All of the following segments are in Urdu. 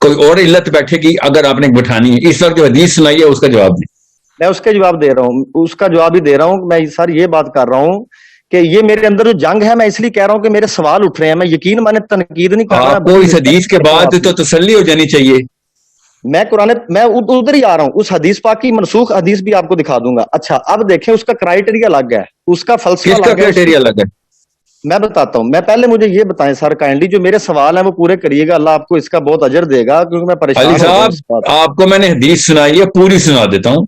کوئی اور علت بیٹھے گی اگر آپ نے بٹھانی ہے. اس وقت جو حدیث سنائی ہے اس کا جواب دیں. میں اس کے جواب دے رہا ہوں، اس کا جواب ہی دے رہا ہوں. میں سر یہ بات کر رہا ہوں کہ یہ میرے اندر جو جنگ ہے، میں اس لیے کہہ رہا ہوں کہ میرے سوال اٹھ رہے ہیں. میں یقین مانے تنقید نہیں کر رہا. آپ کو اس حدیث کے بعد تو تسلی ہو جانی چاہیے. میں ادھر ہی آ رہا ہوں. اس حدیث پاک کی منسوخ حدیث بھی آپ کو دکھا دوں گا. اچھا اب دیکھیں، اس کا کرائیٹیریا الگ ہے، اس کا فلسفہ کس کا الگ ہے. کرائٹیریا الگ ہے؟ میں بتاتا ہوں. میں پہلے مجھے یہ بتائیں سر کائنڈلی، جو میرے سوال ہیں وہ پورے کریے گا. اللہ آپ کو اس کا بہت اجر دے گا، کیونکہ میں پریشان علی ہو گیا صاحب اس بات. آپ کو میں نے حدیث سنائی ہے، پوری سنا دیتا ہوں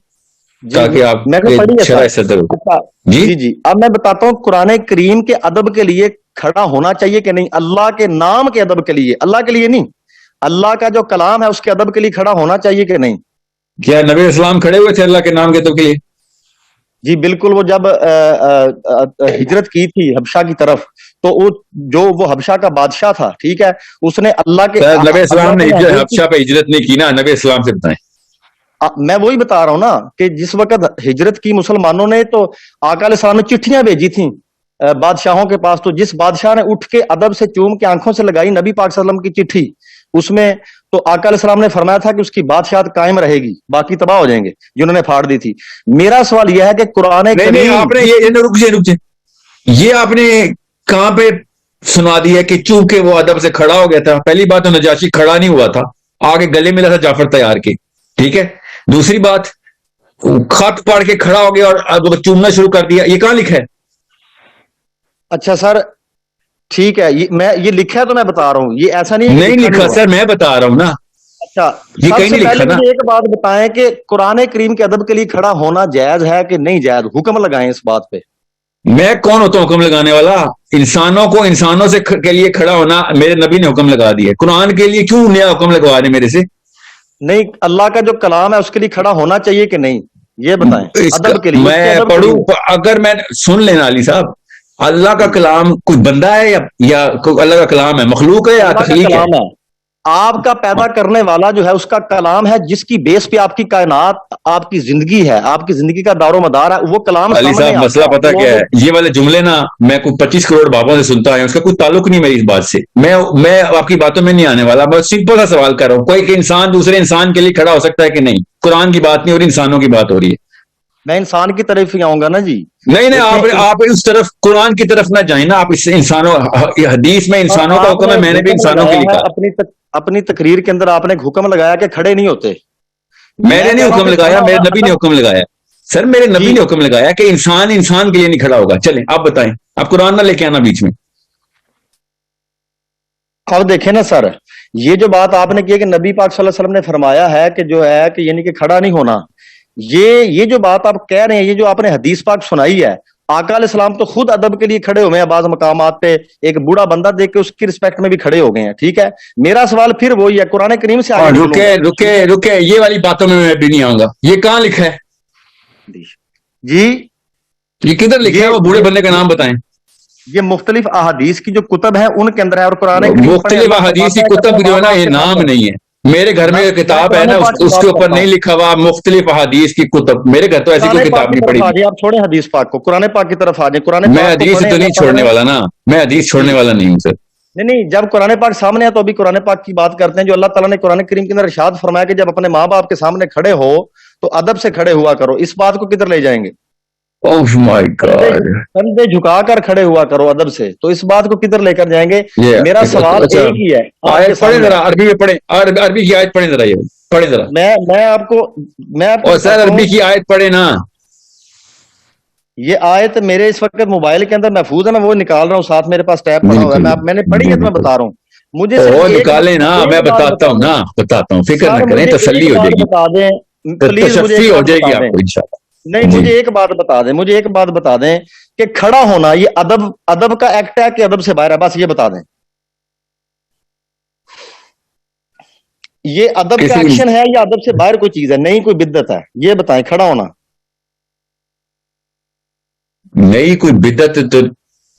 تاکہ آپ میں نے پڑھی ہے شرح سر. صدر ہو. اچھا جی جی اب میں بتاتا ہوں قرآن کریم کے ادب کے لیے کھڑا ہونا چاہیے کہ نہیں. اللہ کے نام کے ادب کے لیے، اللہ کے لیے نہیں، اللہ کا جو کلام ہے اس کے ادب کے لیے کھڑا ہونا چاہیے کہ نہیں. کیا نبی اسلام کھڑے ہوئے تھے اللہ کے نام کے تو کے لیے؟ جی بالکل. وہ جب ہجرت کی تھی حبشہ کی طرف، تو وہ حبشہ کا بادشاہ تھا، ٹھیک ہے، اس نے اللہ کے نبی اسلام نے اللہ کو حبشہ پہ ہجرت نہیں کی نا، نبی اسلام سے بتائیں. میں وہی بتا رہا ہوں نا کہ جس وقت ہجرت کی مسلمانوں نے، تو آقا علیہ السلام نے چٹھیاں بھیجی تھیں بادشاہوں کے پاس. تو جس بادشاہ نے اٹھ کے ادب سے چوم کے آنکھوں سے لگائی نبی پاک صلی اللہ علیہ وسلم کی چٹھی، اس میں تو آقا علیہ السلام نے فرمایا تھا کہ اس کی بادشاہت قائم رہے گی، باقی تباہ ہو جائیں گے جنہوں نے پھاڑ دی تھی. میرا سوال یہ ہے کہ قرآن نہیں آپ نے یہ رک جائے یہ آپ نے کہاں پہ سنا دی ہے کہ چونکہ وہ ادب سے کھڑا ہو گیا تھا؟ پہلی بات تو نجاشی کھڑا نہیں ہوا تھا، آگے گلے ملا تھا جعفر تیار کے، ٹھیک ہے. دوسری بات، خط پڑھ کے کھڑا ہو گیا اور چومنا شروع کر دیا، یہ کہاں لکھا ہے؟ اچھا سر ٹھیک ہے، میں یہ لکھا ہے تو میں بتا رہا ہوں، یہ ایسا نہیں ہے نہیں لکھا سر، میں بتا رہا ہوں نا. اچھا یہ سب کہیں سے نہیں پہلے لکھا نا. مجھے ایک بات بتائیں کہ قرآن کریم کے ادب کے لیے کھڑا ہونا جائز ہے کہ نہیں جائز؟ حکم لگائیں اس بات پہ. میں کون ہوتا ہوں حکم لگانے والا؟ انسانوں کو انسانوں سے کے لیے کھڑا ہونا میرے نبی نے حکم لگا دیا. قرآن کے لیے کیوں نیا حکم لگوا دے میرے سے؟ نہیں، اللہ کا جو کلام ہے اس کے لیے کھڑا ہونا چاہیے کہ نہیں، یہ بتائیں. ادب کے لیے، اس کے میں ادب کے پڑھوں لیے. اگر میں سن لینا علی صاحب، اللہ کا کلام کوئی بندہ ہے یا کوئی اللہ کا کلام ہے، مخلوق ہے یا اللہ کا تخلیق ہے؟ کلام ہے، آپ کا پیدا کرنے والا جو ہے اس کا کلام ہے، جس کی بیس پہ آپ کی کائنات، آپ کی زندگی ہے، آپ کی زندگی کا دار و مدار ہے، وہ کلام علی سامنے صاحب مسئلہ پتہ کیا ہے؟ یہ والے جملے نا میں کوئی 25 کروڑ بابوں سے سنتا ہوں، اس کا کوئی تعلق نہیں میری اس بات سے. میں آپ کی باتوں میں نہیں آنے والا. میں سمپل سا سوال کر رہا ہوں، کوئی کہ انسان دوسرے انسان کے لیے کھڑا ہو سکتا ہے کہ نہیں؟ قرآن کی بات نہیں ہو رہی، انسانوں کی بات ہو رہی ہے. میں انسان کی طرف ہی آؤں گا نا جی. نہیں آپ اس طرف قرآن کی طرف نہ جائیں نا. آپ اس انسانوں حدیث میں انسانوں کا حکم ہے، میں نے بھی انسانوں کے لیے کہا. اپنی تقریر کے اندر آپ نے حکم لگایا کہ کھڑے نہیں ہوتے. میں نے نہیں حکم لگایا، میرے نبی نے حکم لگایا. سر میرے نبی نے حکم لگایا کہ انسان انسان کے لیے نہیں کھڑا ہوگا. چلیں آپ بتائیں، آپ قرآن نہ لے کے آنا بیچ میں. اب دیکھیں نا سر، یہ جو بات آپ نے کی کہ نبی پاک صلی اللہ علیہ وسلم نے فرمایا ہے کہ جو ہے کہ یعنی کہ کھڑا نہیں ہونا، یہ جو بات آپ کہہ رہے ہیں، یہ جو آپ نے حدیث پاک سنائی ہے، آقا علیہ السلام تو خود ادب کے لیے کھڑے ہوئے ہیں. بعض مقامات پہ ایک بوڑھا بندہ دیکھ کے اس کی رسپیکٹ میں بھی کھڑے ہو گئے ہیں، ٹھیک ہے. میرا سوال پھر وہی ہے، قرآن کریم سے آگے رکے یہ والی باتوں میں بھی نہیں آؤں گا. یہ کہاں لکھا ہے جی؟ یہ کدھر لکھا ہے؟ وہ بوڑھے بندے کا نام بتائیں. یہ مختلف احادیث کی جو کتب ہیں ان کے اندر ہے، اور قرآن کریم مختلف احادیث کی کتب جو ہے نا، یہ نام نہیں ہے. میرے گھر میں کتاب ہے نا، اس کے اوپر نہیں لکھا ہوا مختلف احادیث کی کتب. میرے گھر تو ایسی کوئی کتاب نہیں پڑھی. آپ چھوڑیں حدیث پاک کو، قرآن پاک کی طرف آ جائیں. قرآن میں پاک حدیث تو نہیں چھوڑنے والا نا، میں حدیث چھوڑنے والا نہیں ہوں سر. نہیں، جب قرآن پاک سامنے ہے تو ابھی قرآن پاک کی بات کرتے ہیں. جو اللہ تعالیٰ نے قرآن کریم کے اندر ارشاد فرمایا کہ جب اپنے ماں باپ کے سامنے کھڑے ہو تو ادب سے کھڑے ہوا کرو. اس بات کو کدھر لے جائیں گے؟ اوہ مائی گاڈ، کندھے جھکا کر کھڑے ہوا کرو ادب سے، تو اس بات کو کدھر لے کر جائیں گے؟ میرا سوال ایک ہی ہے. پڑھیں ذرا عربی میں، پڑھیں عربی کی آیت پڑھیں ذرا، یہ پڑھیں ذرا. میں آپ کو سر عربی کی آیت پڑھیں نا. یہ آیت میرے اس وقت موبائل کے اندر محفوظ ہے، میں وہ نکال رہا ہوں، ساتھ میرے پاس ٹیب پڑا ہوا ہے. میں نے پڑھی ہے تو میں بتا رہا ہوں. مجھے وہ نکالیں نا، میں بتاتا ہوں نا، بتاتا ہوں، فکر نہ کریں، تسلی ہو جائے گی، بتا دیں پلیز. تشفی ہو جائے گی آپ کو انشاءاللہ. نہیں، مجھے ایک بات بتا دیں، مجھے ایک بات بتا دیں کہ کھڑا ہونا یہ ادب کا ایکٹ ہے کہ ادب سے باہر ہے؟ بس یہ بتا دیں. یہ ادب کا ایکشن ہے یا ادب سے باہر کوئی چیز ہے؟ نہیں کوئی بدعت ہے؟ یہ بتائیں. کھڑا ہونا نہیں کوئی بدعت. تو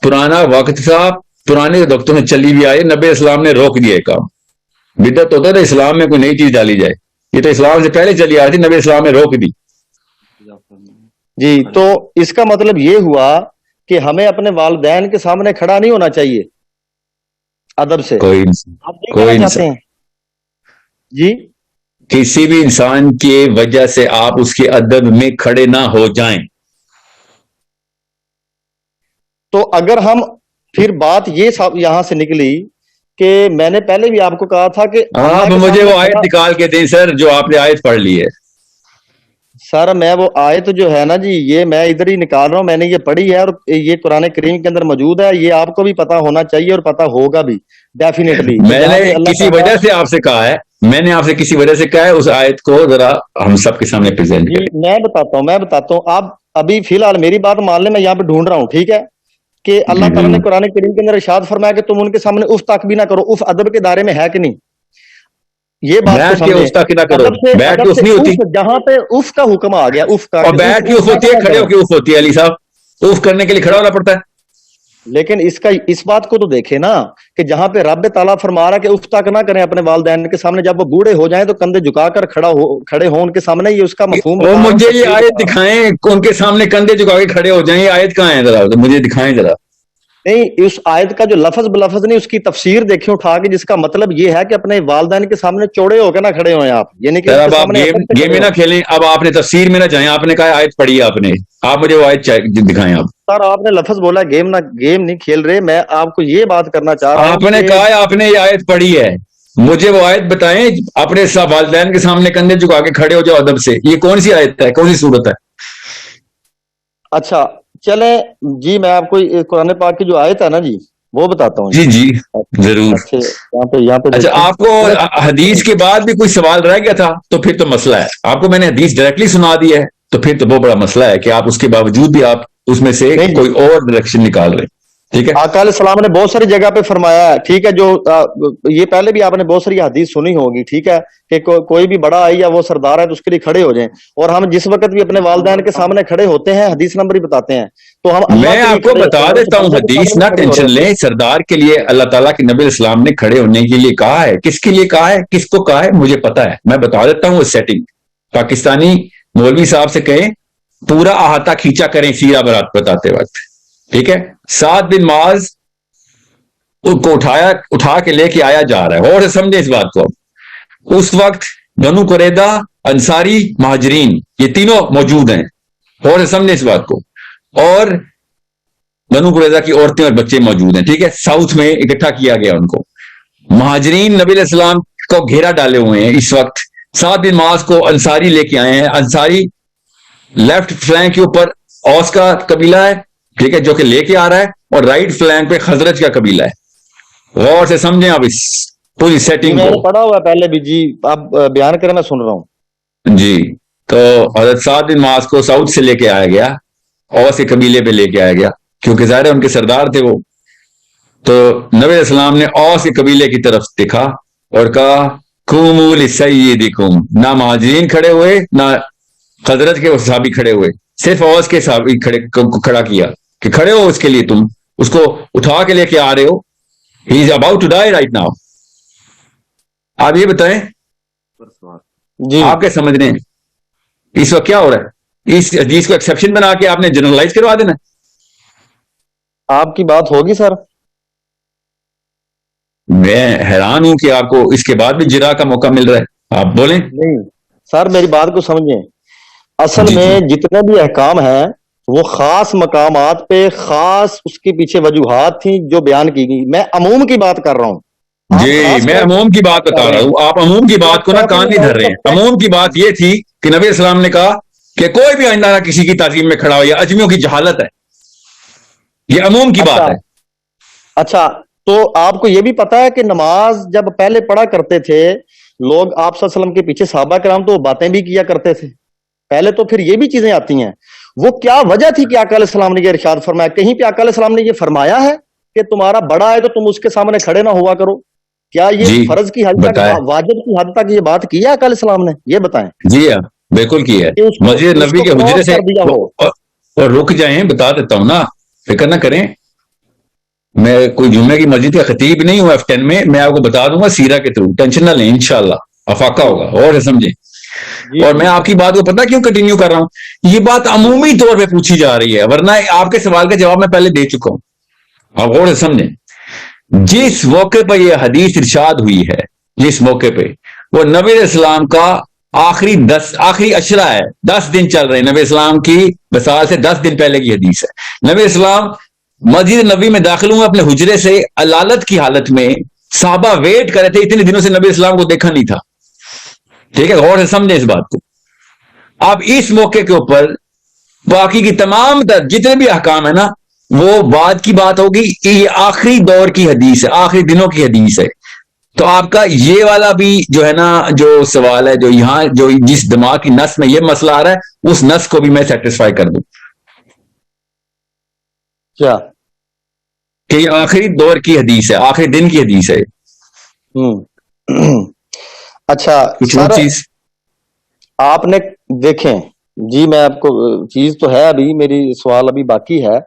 پرانا وقت تھا، پرانے وقتوں میں چلی بھی آئی، نبی اسلام نے روک دیا کام. بدعت ہوتا تھا اسلام میں کوئی نئی چیز ڈالی جائے، یہ تو اسلام سے پہلے چلی آ رہی تھی، نبی اسلام نے روک دی. جی، تو اس کا مطلب یہ ہوا کہ ہمیں اپنے والدین کے سامنے کھڑا نہیں ہونا چاہیے ادب سے. کوئی آپ یہ کہنا چاہتے ہیں؟ جی کسی بھی انسان کی وجہ سے آپ اس کے ادب میں کھڑے نہ ہو جائیں. تو اگر ہم پھر بات یہ یہاں سے نکلی کہ میں نے پہلے بھی آپ کو کہا تھا کہ آپ مجھے وہ آیت نکال کے دیں سر جو آپ نے آیت پڑھ لی ہے. سر میں وہ آیت جو ہے نا جی یہ میں ادھر ہی نکال رہا ہوں, میں نے یہ پڑھی ہے اور یہ قرآن کریم کے اندر موجود ہے, یہ آپ کو بھی پتا ہونا چاہیے اور پتا ہوگا بھی ڈیفینیٹلی. میں نے کسی وجہ سے آپ سے کہا ہے, میں نے آپ سے کسی وجہ سے کہا ہے اس آیت کو ذرا ہم سب کے سامنے پریزنٹ جی کریں. میں بتاتا ہوں آپ ابھی فی الحال میری بات مان لیں, میں یہاں پہ ڈھونڈ رہا ہوں, ٹھیک ہے, کہ اللہ تعالیٰ نے قرآن کریم کے اندر ارشاد فرمایا کہ تم ان کے سامنے اف تک بھی نہ کرو. اف ادب کے دائرے میں ہے کہ نہیں, یہ بات کو بیٹھ کے اس تک نہ کرو, بیٹھ کے اس نہیں ہوتی, جہاں پہ اف کا حکم آ گیا, اف کا, اور بیٹھ کے اف ہوتی ہے, کھڑے ہو کے اف ہوتی ہے. علی صاحب اف کرنے کے لیے کھڑا ہونا پڑتا ہے. لیکن اس بات کو تو دیکھیں نا کہ جہاں پہ رب تعالیٰ فرما رہا کہ اف تک نہ کریں اپنے والدین کے سامنے, جب وہ بوڑھے ہو جائیں تو کندھے جھکا کر کھڑے ہوں ان کے سامنے, یہ اس کا مفہوم وہ مجھے یہ آیت دکھائیں, ان کے سامنے کندھے جھکا کے کھڑے ہو جائیں, یہ آیت کہاں ہے ذرا مجھے دکھائیں ذرا. نہیں, اس آیت کا جو لفظ بلفظ نہیں, اس کی تفسیر دیکھیں اٹھا کے, جس کا مطلب یہ ہے کہ اپنے والدین کے سامنے چوڑے ہو کے نہ کھڑے ہوئے آپ, یعنی کہ اب آپ گیم میں نہ کھیلیں. اب آپ نے تفسیر میں نہ جائیں, آپ نے کہا آیت پڑھی ہے آپ نے, آپ مجھے وہ آیت دکھائیں. آپ سر آپ نے لفظ بولا گیم نہیں کھیل رہے, میں آپ کو یہ بات کرنا چاہ رہا ہوں. آپ نے کہا آپ نے یہ آیت پڑھی ہے, مجھے وہ آیت بتائیں. اپنے والدین کے سامنے کندھے جھکا کے کھڑے ہو جاؤ ادب سے, یہ کون سی آیت ہے, کون سی صورت ہے؟ اچھا چلیں جی, میں آپ کو قرآن پاک کی جو آیت ہے نا جی وہ بتاتا ہوں. جی جی ضرور. یہاں پہ اچھا, آپ کو حدیث کے بعد بھی کوئی سوال رہ گیا تھا تو پھر تو مسئلہ ہے. آپ کو میں نے حدیث ڈائریکٹلی سنا دی ہے تو پھر تو بہت بڑا مسئلہ ہے کہ آپ اس کے باوجود بھی آپ اس میں سے کوئی اور ڈائریکشن نکال رہے. ٹھیک ہے, آقا علیہ السلام نے بہت ساری جگہ پہ فرمایا ہے, ٹھیک ہے, جو یہ پہلے بھی آپ نے بہت ساری حدیث سنی ہوگی, ٹھیک ہے, کہ کوئی بھی بڑا ہے یا وہ سردار ہے تو اس کے لیے کھڑے ہو جائیں. اور ہم جس وقت بھی اپنے والدین کے سامنے کھڑے ہوتے ہیں حدیث نمبر ہی بتاتے ہیں, تو ہم میں آپ کو بتا دیتا ہوں حدیث, نہ ٹینشن لیں. سردار کے لیے اللہ تعالیٰ کے نبی اسلام نے کھڑے ہونے کے لیے کہا ہے. کس کے لیے کہا ہے, کس کو کہا ہے, مجھے پتا ہے, میں بتا دیتا ہوں. وہ سیٹنگ پاکستانی مولوی صاحب سے کہیں پورا احاطہ کھینچا کریں سیرہ برات بتاتے وقت, ٹھیک ہے. 7 دن معاذ کو اٹھا کے لے کے آیا جا رہا ہے, اور سمجھیں اس بات کو. اس وقت بنو قریظہ, انصاری, مہاجرین, یہ تینوں موجود ہیں, اور سمجھیں اس بات کو. اور بنو قریظہ کی عورتیں اور بچے موجود ہیں, ٹھیک ہے. ساؤتھ میں اکٹھا کیا گیا ان کو. مہاجرین نبی علیہ السلام کو گھیرا ڈالے ہوئے ہیں اس وقت. 7 دن معاذ کو انصاری لے کے آئے ہیں. انصاری لیفٹ فلینک کے اوپر اوس کا قبیلہ ہے, ٹھیک ہے, جو کہ لے کے آ رہا ہے, اور رائٹ فلینک پہ خزرج کا قبیلہ ہے. غور سے سمجھیں آپ اس پوری سیٹنگ کو. پڑھا ہوا پہلے بھی جی, آپ بیان کریں, میں سن رہا ہوں. جی, تو حضرت 7 دن معاذ کو ساؤتھ سے لے کے آیا گیا, اوس کے قبیلے پہ لے کے آیا گیا, کیونکہ ظاہر ہے ان کے سردار تھے وہ. تو نبی علیہ السلام نے اوس کے قبیلے کی طرف دیکھا اور کہا قوموا لسیدکم. نہ مہاجرین کھڑے ہوئے, نہ خزرج کے صحابی کھڑے ہوئے, صرف اوس کے صحابی کھڑا کیا کہ کھڑے ہو اس کے لیے, تم اس کو اٹھا کے لے کے آ رہے ہو. He is about to die right now. آپ یہ بتائیں جی, آپ کے سمجھ رہے ہیں اس وقت کیا ہو رہا ہے؟ اس حدیث کو ایکسیپشن بنا کے آپ نے جنرلائز کروا دینا. آپ کی بات ہوگی سر. میں حیران ہوں کہ آپ کو اس کے بعد بھی جرا کا موقع مل رہا ہے. آپ بولیں. نہیں سر, میری بات کو سمجھیں. اصل میں جتنے بھی احکام ہیں وہ خاص مقامات پہ خاص اس کے پیچھے وجوہات تھیں جو بیان کی گئی. میں عموم کی بات کر رہا ہوں. جی, میں عموم کی بات بتا رہا ہوں. آپ عموم کی بات کو نہ کان نہیں دھر رہے ہیں. عموم کی بات یہ تھی کہ نبی اسلام نے کہا کہ کوئی بھی آئندہ نہ کسی کی تعظیم میں کھڑا ہو, یا اجمیوں کی جہالت ہے. یہ عموم کی بات ہے. اچھا, تو آپ کو یہ بھی پتا ہے کہ نماز جب پہلے پڑھا کرتے تھے لوگ, آپ صلی اللہ علیہ وسلم کے پیچھے صحابہ کرام, تو باتیں بھی کیا کرتے تھے پہلے. تو پھر یہ بھی چیزیں آتی ہیں. وہ کیا وجہ تھی کہ آقا علیہ السلام نے یہ ارشاد فرمایا؟ کہیں پہ آقا علیہ السلام نے یہ فرمایا ہے کہ تمہارا بڑا ہے تو تم اس کے سامنے کھڑے نہ ہوا کرو؟ کیا یہ فرض کی حد تک, واجب کی حد تک یہ بات کی ہے آقا علیہ السلام نے؟ یہ بتائیں. جی ہاں, بالکل کی ہے. مسجد نبی کے حجرے سے اور رک جائیں, بتا دیتا ہوں نا, فکر نہ کریں. میں کوئی جمعے کی مسجد کا خطیب نہیں ہوں F10 میں آپ کو بتا دوں گا سیرہ کے تھرو, ٹینشن نہ لیں, انشاءاللہ افاقہ ہوگا. اور سمجھیں. اور میں آپ کی بات کو پتہ کیوں کنٹینیو کر رہا ہوں؟ یہ بات عمومی طور پہ پوچھی جا رہی ہے, ورنہ آپ کے سوال کا جواب میں پہلے دے چکا ہوں. آپ غور سے سمجھیں. جس موقع پہ یہ حدیث ارشاد ہوئی ہے, جس موقع پہ وہ نبی علیہ السلام کا آخری اشرہ ہے, 10 دن چل رہے ہیں, نبی اسلام کی وصال سے 10 دن پہلے کی حدیث ہے. نبی اسلام مسجد نبی میں داخل ہوئے اپنے حجرے سے علالت کی حالت میں, صحابہ ویٹ کر رہے تھے, اتنے دنوں سے نبی اسلام کو دیکھا نہیں تھا. ٹھیک ہے, غور سے سمجھیں اس بات کو. اب اس موقع کے اوپر باقی کی تمام جتنے بھی احکام ہے نا, وہ بعد کی بات ہوگی. یہ آخری دور کی حدیث ہے, آخری دنوں کی حدیث ہے. تو آپ کا یہ والا بھی جو ہے نا, جو سوال ہے, جو یہاں جو جس دماغ کی نس میں یہ مسئلہ آ رہا ہے, اس نس کو بھی میں سیٹسفائی کر دوں کیا کہ یہ آخری دور کی حدیث ہے, آخری دن کی حدیث ہے. اچھا کچھ اور سر, چیز آپ نے دیکھیں جی, میں آپ کو چیز تو ہے ابھی, میری سوال ابھی باقی ہے.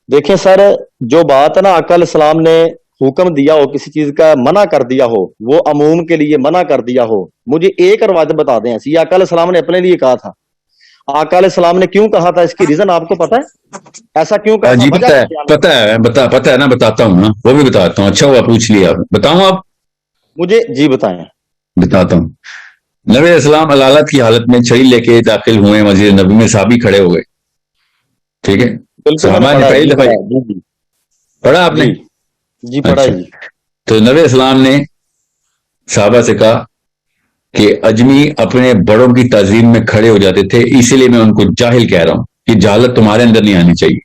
دیکھیں سر, جو بات ہے نا آقا علیہ السلام نے حکم دیا ہو, کسی چیز کا منع کر دیا ہو, وہ عموم کے لیے منع کر دیا ہو, مجھے ایک روایت بتا دیں ایسی. آقا علیہ السلام نے اپنے لیے کہا تھا, آقا علیہ السلام نے کیوں کہا تھا, اس کی ریزن آپ کو پتا ہے, ایسا کیوں کہا تھا؟ جی وجہ پتا ہے, کیا؟ پتا ہے نا, بتاتا ہوں نا, وہ بھی بتاتا ہوں. اچھا ہوا پوچھ لیا, بتاؤں آپ مجھے جی بتائیں. بتاتا ہوں. نبی علیہ السلام علالت کی حالت میں چھڑی لے کے داخل ہوئے مسجد نبی میں, صحابی کھڑے ہو گئے. ٹھیک ہے, بالکل صحابہ نے پہلی دفعہ پڑھا آپ نے, جی پڑھا ہے جی. تو نبی علیہ السلام نے صحابہ سے کہا کہ اجمی اپنے بڑوں کی تعظیم میں کھڑے ہو جاتے تھے, اسی لیے میں ان کو جاہل کہہ رہا ہوں. یہ جہالت تمہارے اندر نہیں آنی چاہیے.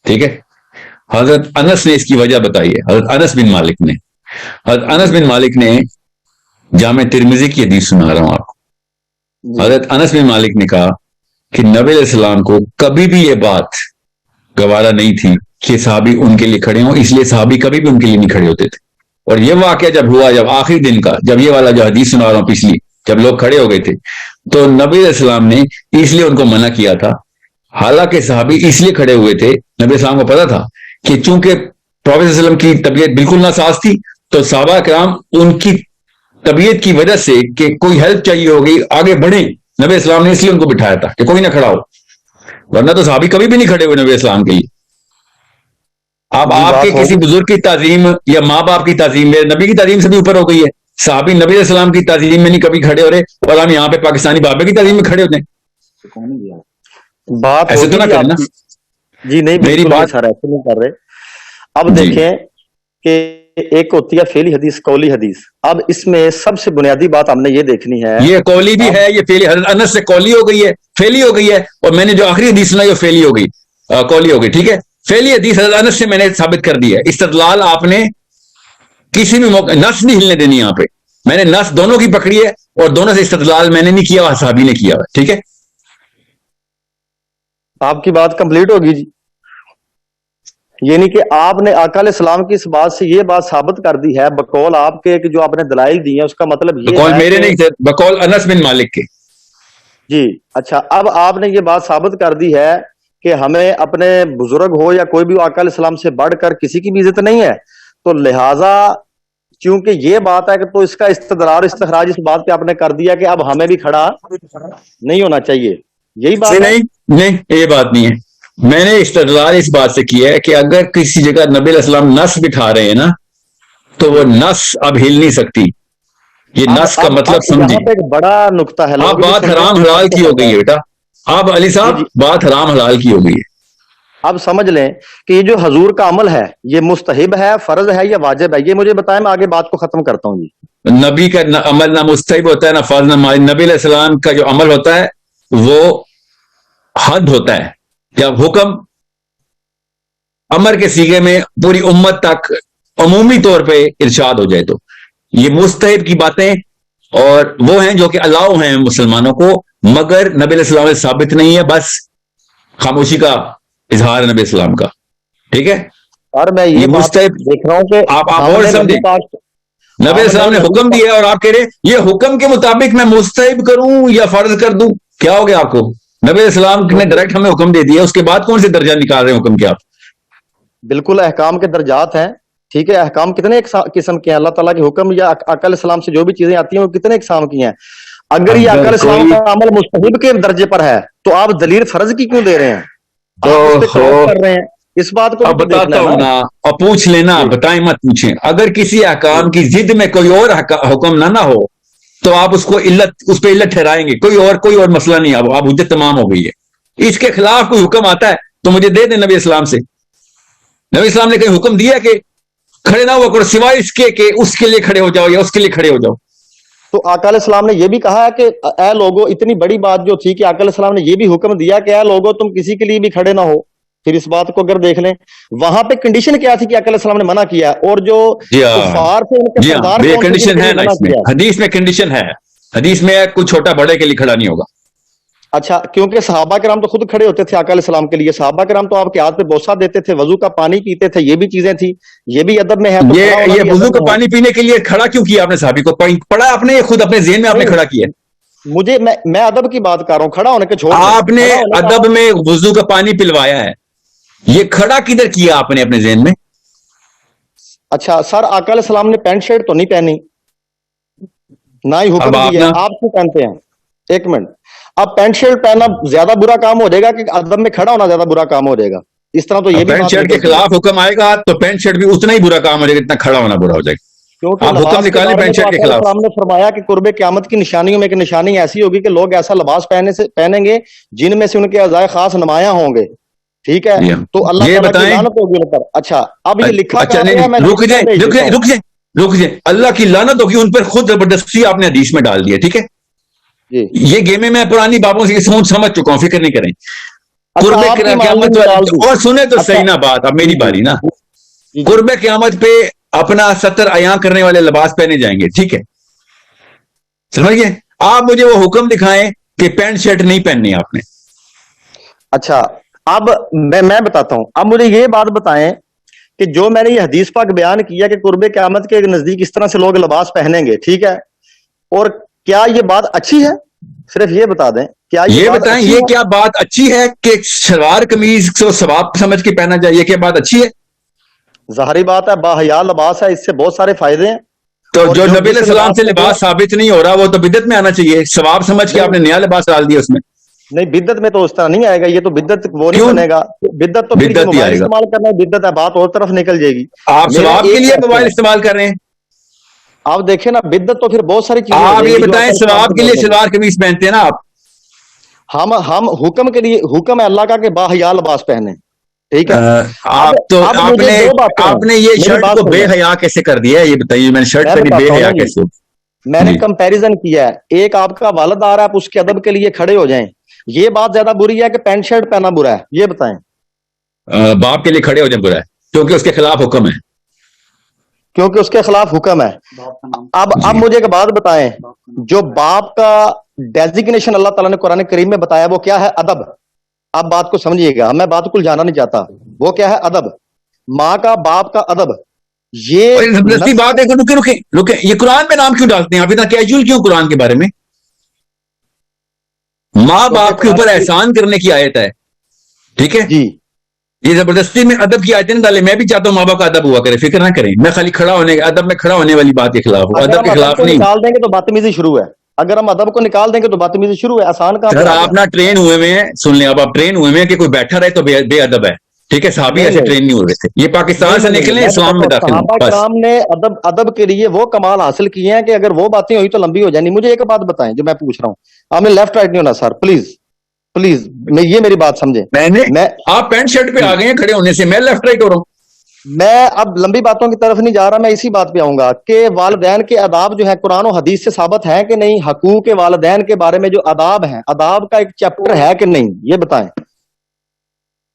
ٹھیک ہے, حضرت انس نے اس کی وجہ بتائی ہے. حضرت انس بن مالک نے جامع ترمذی کی حدیث سنا رہا ہوں آپ کو. حضرت انس بن مالک نے کہا کہ نبی علیہ السلام کو کبھی بھی یہ بات گوارا نہیں تھی کہ صحابی ان کے لیے کھڑے ہوں, اس لیے صحابی کبھی بھی ان کے لیے نہیں کھڑے ہوتے تھے. اور یہ واقعہ جب ہوا, جب آخری دن کا, جب یہ والا جو حدیث سنا رہا ہوں پچھلی, جب لوگ کھڑے ہو گئے تھے, تو نبی علیہ السلام نے اس لیے ان کو منع کیا تھا. حالانکہ صحابی اس لیے کھڑے ہوئے تھے, نبی السلام کو پتا تھا کہ چونکہ پروفیٹ صلی اللہ علیہ وسلم کی طبیعت بالکل ناساز تھی, تو صحابہ کرام ان کی طبیعت کی وجہ سے کہ کوئی ہیلپ چاہیے ہوگی, آگے بڑھیں, نبی اسلام نے اس لیے ان کو بٹھایا تھا کہ کوئی نہ کھڑا ہو, ورنہ تو صحابی کبھی بھی نہیں کھڑے ہوئے نبی اسلام کے لیے. اب آپ کے کسی بزرگ کی تعظیم یا ماں باپ کی تعظیم میں نبی کی تعظیم سے بھی اوپر ہو گئی ہے. صحابی نبی علیہ السلام کی تعظیم میں نہیں کبھی کھڑے ہو رہے, اور ہم یہاں پہ پاکستانی بابے کی تعظیم میں کھڑے ہوتے ہیں. بات ایسے تو نہ کرنا جی, نہیں میری بالکل بات سر ایسے نہیں کر رہے. اب دیکھیں کہ ایک ہوتی ہے فعلی حدیث, قولی حدیث. اب اس میں سب سے بنیادی بات ہم نے یہ دیکھنی ہے, یہ قولی بھی ہے, یہ فعلی. حضرت انس سے قولی ہو گئی ہے, فعلی ہو گئی ہے, اور میں نے جو آخری حدیث سنائی وہ فعلی ہو گئی, قولی ہو گئی. ٹھیک ہے, فعلی حدیث حضرت انس سے میں نے ثابت کر دی ہے. استدلال آپ نے کسی بھی موقع, نس نہیں ہلنے دینی یہاں پہ. میں نے نس دونوں کی پکڑی ہے, اور دونوں سے استدلال میں نے نہیں کیا, صحابی نے کیا. ٹھیک ہے, آپ کی بات کمپلیٹ ہوگی جی. یعنی کہ آپ نے آقا علیہ السلام کی اس بات سے یہ بات ثابت کر دی ہے بقول آپ کے, کہ جو آپ نے دلائل دی ہیں اس کا مطلب یہ بقول ہے میرے کہ نہیں تھے, بقول انس بن مالک کے. جی اچھا, اب آپ نے یہ بات ثابت کر دی ہے کہ ہمیں اپنے بزرگ ہو یا کوئی بھی آقا علیہ السلام سے بڑھ کر کسی کی بھی عزت نہیں ہے. تو لہٰذا چونکہ یہ بات ہے کہ تو اس کا استدلال استخراج اس بات پہ آپ نے کر دیا کہ اب ہمیں بھی کھڑا نہیں ہونا چاہیے. یہی بات ہے. نہیں, یہ بات نہیں ہے. میں نے استدلال اس بات سے کیا ہے کہ اگر کسی جگہ نبی علیہ السلام نس بٹھا رہے ہیں نا, تو وہ نس اب ہل نہیں سکتی. یہ نس کا مطلب سمجھیں. یہاں پہ ایک بڑا نقطہ ہے, اب بات حرام حلال کی ہو گئی ہے بیٹا. اب علی صاحب بات حرام حلال کی ہو گئی ہے. اب سمجھ لیں کہ یہ جو حضور کا عمل ہے یہ مستحب ہے, فرض ہے یا واجب ہے, یہ مجھے بتائیں, میں آگے بات کو ختم کرتا ہوں جی. نبی کا عمل نہ مستحب ہوتا ہے نہ فرض, نہ نبی علیہ السلام کا جو عمل ہوتا ہے وہ حد ہوتا ہے. جب حکم امر کے سیغے میں پوری امت تک عمومی طور پہ ارشاد ہو جائے تو یہ مستحب کی باتیں اور وہ ہیں جو کہ الاؤ ہیں مسلمانوں کو, مگر نبی علیہ السلام سے ثابت نہیں ہے, بس خاموشی کا اظہار ہے نبی السلام کا. ٹھیک ہے, اور میں یہ مستحب دیکھ رہا ہوں کہ آپ اور سمجھیں. نبی علیہ السلام نے حکم دیا اور آپ کہہ رہے یہ حکم کے مطابق میں مستحب کروں یا فرض کر دوں, کیا ہو گیا آپ کو؟ نبی علیہ السلام نے ڈائریکٹ ہمیں حکم دے دیا, اس کے بعد کون سے درجہ نکال رہے ہیں حکم کے آپ؟ بالکل احکام کے درجات ہیں. ٹھیک ہے, احکام کتنے قسم کے ہیں, اللہ تعالیٰ کے حکم یا آقا علیہ السلام سے جو بھی چیزیں آتی ہیں وہ کتنے اقسام کی ہیں. اگر یہ آقا علیہ السلام کا عمل مستحب کے درجے پر ہے تو آپ دلیل فرض کی کیوں دے رہے ہیں, آپ اس پہ کر رہے ہیں. اس بات کو اب بتاتا ہوں نا, اور پوچھ لینا, بتائیں مت پوچھیں. اگر کسی احکام کی ضد میں کوئی اور حکم نہ ہو تو آپ اس کو اس پہ علت ٹھہرائیں گے, کوئی اور مسئلہ نہیں, اب حجت تمام ہو گئی ہے. اس کے خلاف کوئی حکم آتا ہے تو مجھے دے دیں نبی اسلام سے. نبی اسلام نے کہیں حکم دیا کہ کھڑے نہ ہوا کرو سوائے اس کے کہ اس کے لیے کھڑے ہو جاؤ یا اس کے لیے کھڑے ہو جاؤ. تو آقا علیہ السلام نے یہ بھی کہا ہے کہ اے لوگو, اتنی بڑی بات جو تھی کہ آقا علیہ السلام نے یہ بھی حکم دیا کہ اے لوگو تم کسی کے لیے بھی کھڑے نہ ہو. پھر اس بات کو اگر دیکھ لیں وہاں پہ کنڈیشن کیا تھی کہ آقا علیہ السلام نے منع کیا, اور جو کفار تھے ان کے سردار یہ کون تھے کنڈیشن جن ہے کے نا, لیے اس میں منع کیا؟ حدیث میں کنڈیشن ہے, حدیث میں کوئی چھوٹا بڑے کے لیے کھڑا نہیں ہوگا. اچھا, کیونکہ صحابہ کرام تو خود کھڑے ہوتے تھے آقا علیہ السلام کے لیے, صحابہ کرام تو آپ کے ہاتھ پہ بوسہ دیتے تھے, وضو کا پانی پیتے تھے, یہ بھی چیزیں تھی, یہ بھی ادب میں ہے. تو کھڑا ہونا یہ بھی وضو ادب کا میں ہے. پانی پینے کے لیے کھڑا کیوں کیا آپ نے صحابی کو؟ پڑھا آپ نے خود اپنے ذہن میں آپ نے نہیں, کھڑا کیا. مجھے میں ادب کی بات کر رہا ہوں, کھڑا ہونے کے چھوڑ دیں. آپ نے کھڑا ہونے کا ادب میں وضو کا پانی پلوایا ہے, یہ کھڑا کدھر کیا آپ نے اپنے ذہن میں؟ اچھا سر, آقا علیہ السلام نے پینٹ شرٹ تو نہیں پہنی, نہ ہی حکم دیا ہے. آپ کیوں پہنتے ہیں؟ ایک منٹ, اب پینٹ شرٹ پہننا زیادہ برا کام ہو جائے گا کہ ادب میں کھڑا ہونا زیادہ برا کام ہو جائے گا؟ اس طرح تو یہ بھی پینٹ شرٹ کے خلاف حکم آئے گا تو پینٹ شرٹ بھی اتنا ہی برا کام ہو جائے گا جتنا کھڑا ہونا برا ہو جائے گا. کیونکہ آپ حکم لباس کے نکالیں بارے میں پینٹ تو شرٹ کے آقا علیہ خلاف. السلام نے فرمایا کہ قرب قیامت کی نشانیوں میں ایک نشانی ایسی ہوگی کہ لوگ ایسا لباس پہنیں گے جن میں سے ان کے اعضائے خاص نمایاں ہوں گے. ٹھیک ہے, تو اللہ یہ تعالیٰ کی بتائیں, لعنت ہوگی ان پر. اچھا اب یہ لکھا اچھا کہاں پہ ہے؟ نہیں, میں رک لکھ کر بھیج دیتا ہوں. رک جائیں, اللہ کی لعنت ہوگی ان پر, خود زبردستی آپ نے حدیث میں ڈال دیا. ٹھیک ہے, جی یہ گیمیں میں پرانی بابوں سے سمجھ چکا ہوں, فکر نہیں کریں. اچھا, قرب آپ کی قیامت معلوم نکال دی. اور سنیں تو اچھا صحیح نا بات, اب میری باری نا. جی قرب قیامت پہ اپنا ستر عیاں کرنے والے لباس پہنے جائیں گے. ٹھیک ہے, سمجھ گئے؟ آپ مجھے وہ حکم دکھائیں کہ پینٹ شرٹ نہیں پہننی آپ نے. اچھا, اب میں بتاتا ہوں. اب مجھے یہ بات بتائیں کہ جو میں نے یہ حدیث پاک بیان کیا کہ قرب قیامت کے نزدیک اس طرح سے لوگ لباس پہنیں گے, ٹھیک ہے, اور کیا یہ بات اچھی ہے؟ صرف یہ بتا دیں, کیا یہ بات بتائیں, اچھی یہ ہے؟ کیا بات اچھی ہے کہ شلوار قمیض کو ثواب سمجھ کے پہنا جائے, یہ کیا بات اچھی ہے؟ ظاہری بات ہے, باحیا لباس ہے, اس سے بہت سارے فائدے ہیں. تو اور جو نبی علیہ جس السلام سے کو لباس ثابت نہیں ہو رہا وہ تو بدعت میں آنا چاہیے. ثواب سمجھ کے آپ نے نیا لباس ڈال دیا اس میں. نہیں, بدعت میں تو اس طرح نہیں آئے گا, یہ تو بدعت وہ نہیں کیوں؟ بنے گا. بدعت تو پھر جو بدعت ہی موبائل آئے گا. استعمال کرنا ہے بدعت ہے, بات اور طرف نکل جائے گی. آپ میرا ثواب کے ایک لیے question موبائل ہے. استعمال کر رہے ہیں. آپ دیکھیں نا, بدعت تو پھر بہت ساری چیزیں ہو آپ جائیں یہ گی جو بتائیں آقا السلام ثواب سے کے لیے بولیں گے. شلوار قمیض پہنتے ہیں نا آپ. ہم حکم کے لیے, حکم ہے اللہ کا کہ باحیا لباس پہنے, ٹھیک ہے. اب مجھے دو باتیں ہیں, آپ نے یہ میری شرٹ بات کو بے سنیں, حیا کیسے کر دیا ہے یہ بتائیے. میں نے شرٹ میں پہنی, بے بتاتا ہوں حیا نا جی. کیسے ہو؟ میں نے جی, کمپیریزن کیا ہے, ایک آپ کا والد آ رہا ہے, آپ اس کے ادب کے لیے کھڑے ہو جائیں, یہ بات زیادہ بری ہے کہ پینٹ شرٹ پہنا برا ہے؟ یہ بتائیں. باپ کے لیے کھڑے ہو جائیں برا ہے کیونکہ اس کے خلاف حکم ہے. کیونکہ اس کے خلاف حکم ہے. اب مجھے ایک بات بتائیں, جو باپ کا ڈیزیگنیشن اللہ تعالیٰ نے قرآن کریم میں بتایا وہ کیا ہے؟ ادب. اب بات کو سمجھیے گا, میں بات کو جانا نہیں چاہتا, وہ کیا ہے؟ ادب. ماں کا, باپ کا ادب. یہ زبردستی بات ہے کہ رکے, یہ قرآن میں نام کیوں ڈالتے ہیں آپ, اتنا کیجول کیوں قرآن کے بارے میں؟ ماں باپ کے اوپر احسان کرنے کی آیت ہے, ٹھیک ہے. جی, یہ زبردستی میں ادب کی آیتیں ڈالے. میں بھی چاہتا ہوں ماں باپ کا ادب ہوا کرے, فکر نہ کریں. میں خالی کھڑا ہونے ادب میں کھڑا ہونے والی بات کے خلاف ہوں, اگر ادب ہم کے ادب خلاف کو نہیں. نکال دیں گے تو بدتمیزی شروع ہے. اگر ہم ادب کو نکال دیں گے تو بدتمیزی شروع ہے. آسان کہاں سر پہ آ آپ گیا؟ نہ ٹرین ہوئے ہوئے ہیں, سن لیں آپ ٹرین ہوئے ہوئے ہیں کہ کوئی بیٹھا رہے تو بے ادب ہے. ٹھیک ہے, صحابی ایسے ٹرین نہیں ہو رہے تھے. یہ پاکستان سے نکلیں, میں اسلام بتاتا میں ہوں, داخل ہوں صحابہ بس. کرام نے ادب کے لیے وہ کمال حاصل کیے ہیں کہ اگر وہ باتیں ہوئی تو لمبی ہو جائیں. مجھے ایک بات بتائیں جو میں پوچھ رہا ہوں, آپ نے لیفٹ رائٹ نہیں ہونا سر, پلیز پلیز, یہ میری بات سمجھیں. آپ پینٹ شرٹ پہ آ گئے ہیں کھڑے ہونے سے, میں لیفٹ رائٹ ہو رہا ہوں. میں اب لمبی باتوں کی طرف نہیں جا رہا, میں اسی بات پہ آؤں گا کہ والدین کے آداب جو ہیں قرآن و حدیث سے ثابت ہیں کہ نہیں؟ حقوق والدین کے بارے میں جو آداب ہیں, آداب کا ایک چیپٹر ہے کہ نہیں؟ یہ بتائیں.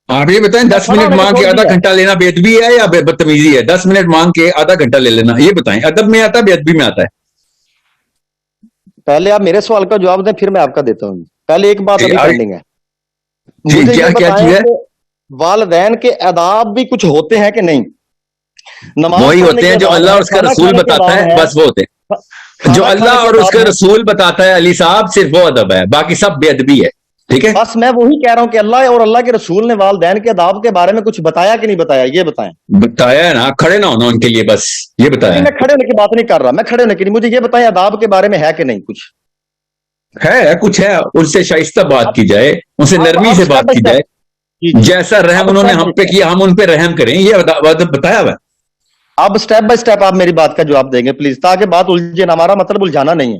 آپ یہ بتائیں 10 منٹ مانگ کے آدھا گھنٹہ لینا بے ادبی ہے یا بدتمیزی ہے؟ 10 منٹ مانگ کے آدھا گھنٹہ لے لینا, یہ بتائیں ادب میں آتا ہے بے ادبی میں آتا ہے؟ پہلے آپ میرے سوال کا جواب دیں, پھر میں آپ کا دیتا ہوں. پہلے ایک بات ابھی پینڈنگ ہے, مجھے یہ بتائیں کہ والدین کے آداب بھی کچھ ہوتے ہیں کہ نہیں؟ وہی ہوتے ہیں جو اللہ اور اس کا رسول بتاتا ہے, بس وہ ہوتے ہیں جو اللہ اور اس کا رسول بتاتا ہے. علی صاحب صرف وہ ادب ہے, باقی سب بے ادبی ہے. ٹھیک ہے, بس میں وہی کہہ رہا ہوں کہ اللہ اور اللہ کے رسول نے والدین کے آداب کے بارے میں کچھ بتایا کہ نہیں بتایا؟ یہ بتائیں. بتایا ہے نا, کھڑے نہ ہونا ان کے لیے, بس یہ بتایا. میں کھڑے ہونے کی بات نہیں کر رہا, میں کھڑے ہونے کی نہیں, مجھے یہ بتائیں آداب کے بارے میں ہے کہ نہیں کچھ؟ ہے, کچھ ہے. ان سے شائستہ بات کی جائے, ان سے نرمی سے بات کی جائے, جیسا رحم انہوں نے ہم پہ کیا ہم ان پہ رحم کریں, یہ بتایا ہوا. اب سٹیپ بائی سٹیپ آپ میری بات کا جواب دیں گے پلیز, تاکہ بات الجھے نہ, ہمارا مطلب الجھانا نہیں ہے.